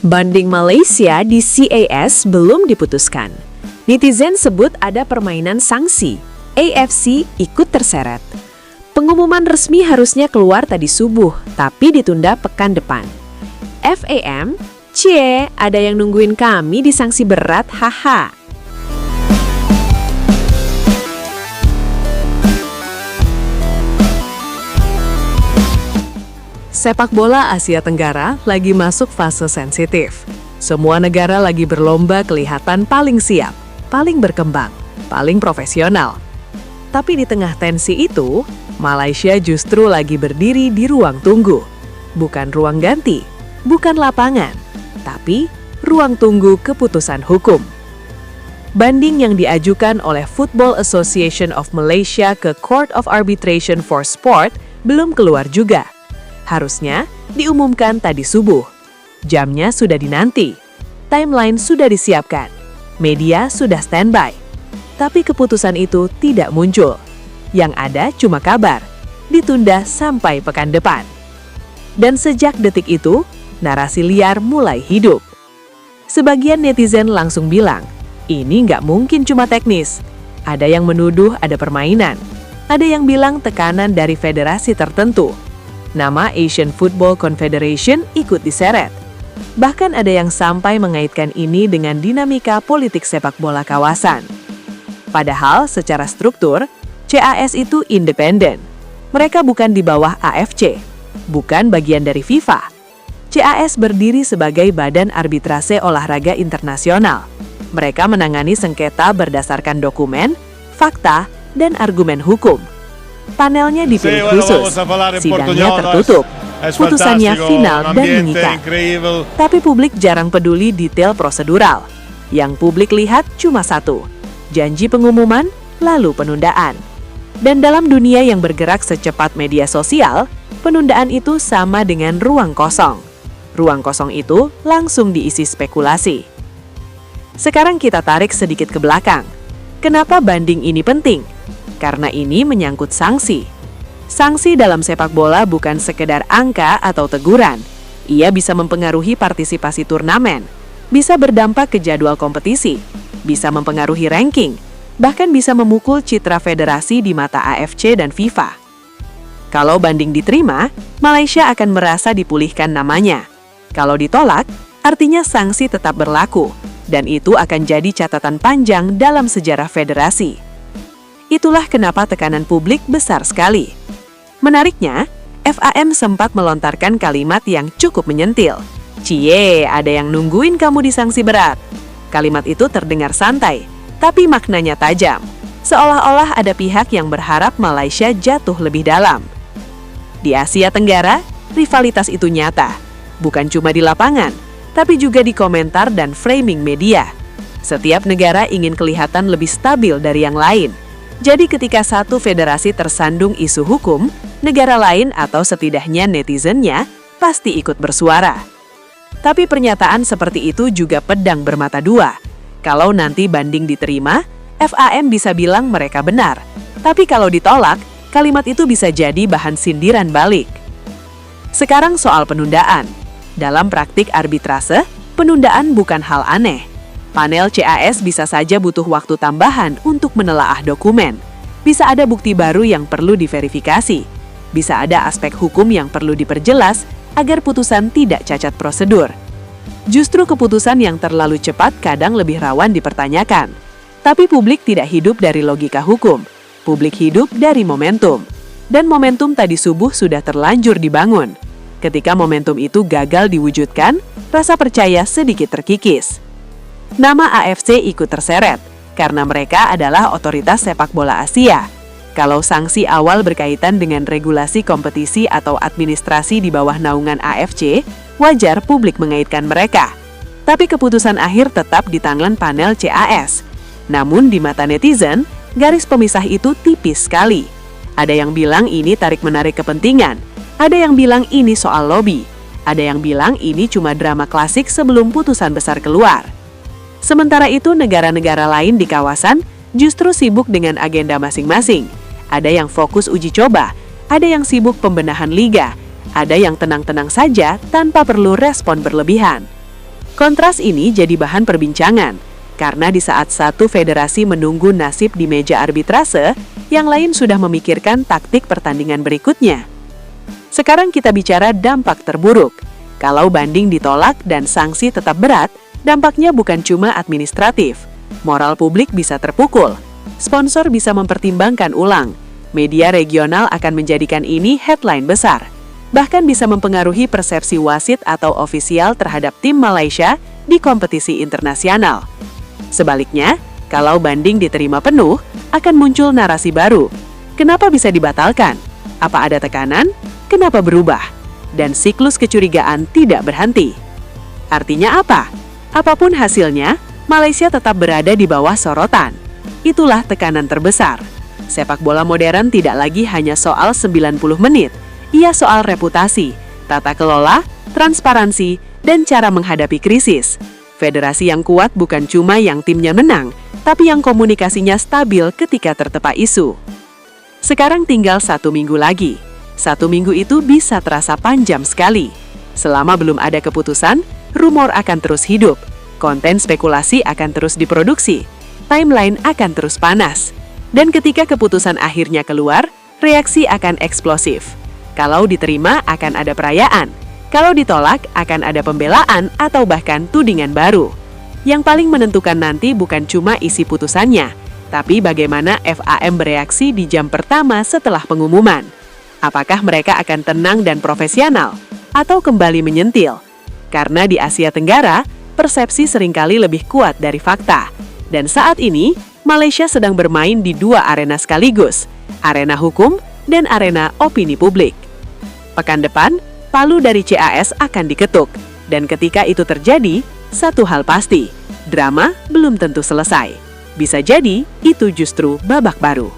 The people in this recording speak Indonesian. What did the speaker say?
Banding Malaysia di CAS belum diputuskan. Netizen sebut ada permainan sanksi. AFC ikut terseret. Pengumuman resmi harusnya keluar tadi subuh, tapi ditunda pekan depan. FAM, cie, ada yang nungguin kami di sanksi berat, haha. Sepak bola Asia Tenggara lagi masuk fase sensitif. Semua negara lagi berlomba kelihatan paling siap, paling berkembang, paling profesional. Tapi di tengah tensi itu, Malaysia justru lagi berdiri di ruang tunggu. Bukan ruang ganti, bukan lapangan, tapi ruang tunggu keputusan hukum. Banding yang diajukan oleh Football Association of Malaysia ke Court of Arbitration for Sport belum keluar juga. Harusnya diumumkan tadi subuh. Jamnya sudah dinanti. Timeline sudah disiapkan. Media sudah standby. Tapi keputusan itu tidak muncul. Yang ada cuma kabar. Ditunda sampai pekan depan. Dan sejak detik itu, narasi liar mulai hidup. Sebagian netizen langsung bilang, ini nggak mungkin cuma teknis. Ada yang menuduh ada permainan. Ada yang bilang tekanan dari federasi tertentu. Nama Asian Football Confederation ikut diseret. Bahkan ada yang sampai mengaitkan ini dengan dinamika politik sepak bola kawasan. Padahal secara struktur, CAS itu independen. Mereka bukan di bawah AFC, bukan bagian dari FIFA. CAS berdiri sebagai badan arbitrase olahraga internasional. Mereka menangani sengketa berdasarkan dokumen, fakta, dan argumen hukum. Panelnya dipilih khusus, sidangnya tertutup, putusannya final dan mengikat. Tapi publik jarang peduli detail prosedural. Yang publik lihat cuma satu, janji pengumuman, lalu penundaan. Dan dalam dunia yang bergerak secepat media sosial, penundaan itu sama dengan ruang kosong. Ruang kosong itu langsung diisi spekulasi. Sekarang kita tarik sedikit ke belakang. Kenapa banding ini penting? Karena ini menyangkut sanksi. Sanksi dalam sepak bola bukan sekedar angka atau teguran. Ia bisa mempengaruhi partisipasi turnamen, bisa berdampak ke jadwal kompetisi, bisa mempengaruhi ranking, bahkan bisa memukul citra federasi di mata AFC dan FIFA. Kalau banding diterima, Malaysia akan merasa dipulihkan namanya. Kalau ditolak, artinya sanksi tetap berlaku, dan itu akan jadi catatan panjang dalam sejarah federasi. Itulah kenapa tekanan publik besar sekali. Menariknya, FAM sempat melontarkan kalimat yang cukup menyentil. Cie, ada yang nungguin kamu di sanksi berat. Kalimat itu terdengar santai, tapi maknanya tajam. Seolah-olah ada pihak yang berharap Malaysia jatuh lebih dalam. Di Asia Tenggara, rivalitas itu nyata. Bukan cuma di lapangan, tapi juga di komentar dan framing media. Setiap negara ingin kelihatan lebih stabil dari yang lain. Jadi ketika satu federasi tersandung isu hukum, negara lain atau setidaknya netizennya pasti ikut bersuara. Tapi pernyataan seperti itu juga pedang bermata dua. Kalau nanti banding diterima, FAM bisa bilang mereka benar. Tapi kalau ditolak, kalimat itu bisa jadi bahan sindiran balik. Sekarang soal penundaan. Dalam praktik arbitrase, penundaan bukan hal aneh. Panel CAS bisa saja butuh waktu tambahan untuk menelaah dokumen. Bisa ada bukti baru yang perlu diverifikasi. Bisa ada aspek hukum yang perlu diperjelas agar putusan tidak cacat prosedur. Justru keputusan yang terlalu cepat kadang lebih rawan dipertanyakan. Tapi publik tidak hidup dari logika hukum. Publik hidup dari momentum. Dan momentum tadi subuh sudah terlanjur dibangun. Ketika momentum itu gagal diwujudkan, rasa percaya sedikit terkikis. Nama AFC ikut terseret, karena mereka adalah otoritas sepak bola Asia. Kalau sanksi awal berkaitan dengan regulasi kompetisi atau administrasi di bawah naungan AFC, wajar publik mengaitkan mereka. Tapi keputusan akhir tetap di tangan panel CAS. Namun di mata netizen, garis pemisah itu tipis sekali. Ada yang bilang ini tarik-menarik kepentingan, ada yang bilang ini soal lobby, ada yang bilang ini cuma drama klasik sebelum putusan besar keluar. Sementara itu, negara-negara lain di kawasan justru sibuk dengan agenda masing-masing. Ada yang fokus uji coba, ada yang sibuk pembenahan liga, ada yang tenang-tenang saja tanpa perlu respon berlebihan. Kontras ini jadi bahan perbincangan, karena di saat satu federasi menunggu nasib di meja arbitrase, yang lain sudah memikirkan taktik pertandingan berikutnya. Sekarang kita bicara dampak terburuk. Kalau banding ditolak dan sanksi tetap berat, dampaknya bukan cuma administratif. Moral publik bisa terpukul, sponsor bisa mempertimbangkan ulang, media regional akan menjadikan ini headline besar, bahkan bisa mempengaruhi persepsi wasit atau ofisial terhadap tim Malaysia di kompetisi internasional. Sebaliknya, kalau banding diterima penuh, akan muncul narasi baru. Kenapa bisa dibatalkan? Apa ada tekanan? Kenapa berubah? Dan siklus kecurigaan tidak berhenti. Artinya apa? Apapun hasilnya, Malaysia tetap berada di bawah sorotan. Itulah tekanan terbesar. Sepak bola modern tidak lagi hanya soal 90 menit. Ia soal reputasi, tata kelola, transparansi, dan cara menghadapi krisis. Federasi yang kuat bukan cuma yang timnya menang, tapi yang komunikasinya stabil ketika tertepa isu. Sekarang tinggal 1 minggu lagi. 1 minggu itu bisa terasa panjang sekali. Selama belum ada keputusan, rumor akan terus hidup. Konten spekulasi akan terus diproduksi. Timeline akan terus panas. Dan ketika keputusan akhirnya keluar, reaksi akan eksplosif. Kalau diterima akan ada perayaan. Kalau ditolak akan ada pembelaan atau bahkan tudingan baru. Yang paling menentukan nanti bukan cuma isi putusannya, tapi bagaimana FAM bereaksi di jam pertama setelah pengumuman. Apakah mereka akan tenang dan profesional atau kembali menyentil? Karena di Asia Tenggara, persepsi seringkali lebih kuat dari fakta. Dan saat ini, Malaysia sedang bermain di 2 arena sekaligus, arena hukum dan arena opini publik. Pekan depan, palu dari CAS akan diketuk, dan ketika itu terjadi, satu hal pasti, drama belum tentu selesai. Bisa jadi, itu justru babak baru.